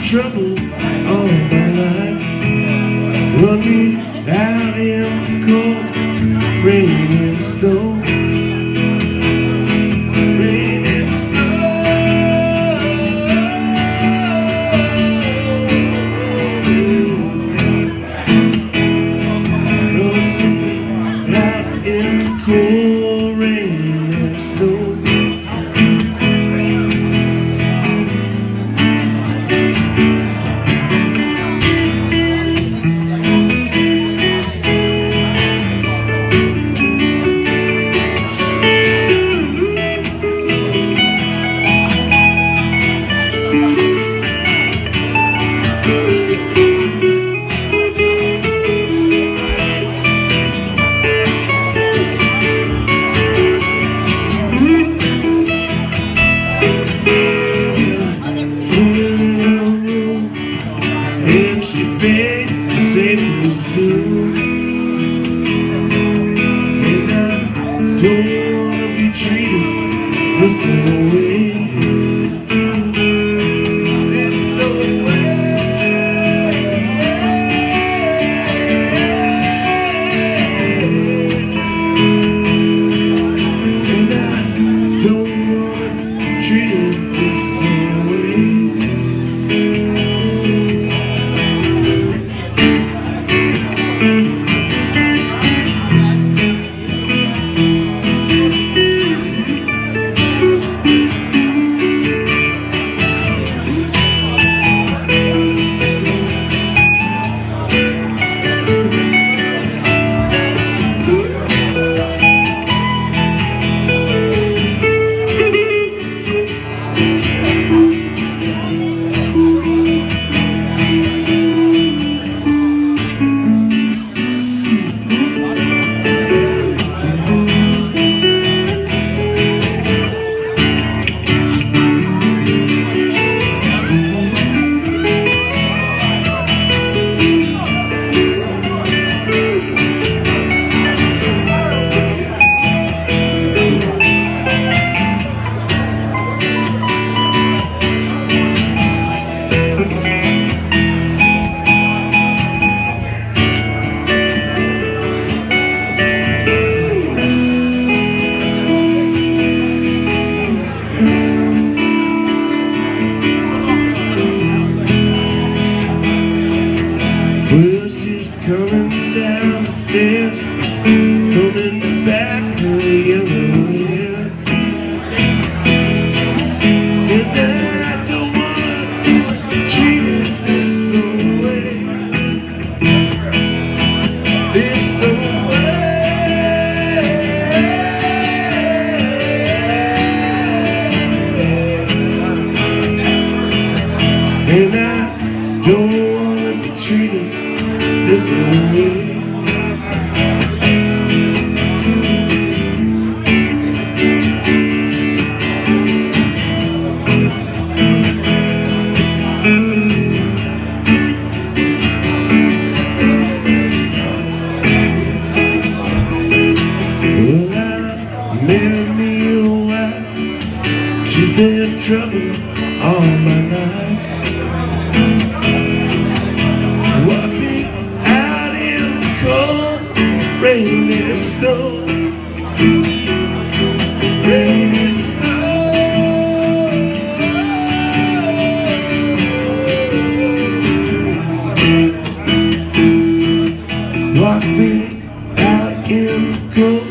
trouble all my life. Run me out in the cold rain and snow. Rain and snow. Run me out in the cold rain and snow. And she fed safely soon. And I don't wanna be treated the same way. And I don't wanna be treated the same way. Well, she's coming down the stairs, coming back to the yellow hair. And I don't wanna be treated this way. This way. And I don't wanna be treated this way. Well, I married me a wife. She's been in trouble all my life. Walk me out in the cold rain and snow. Rain and snow. Walk me out in the cold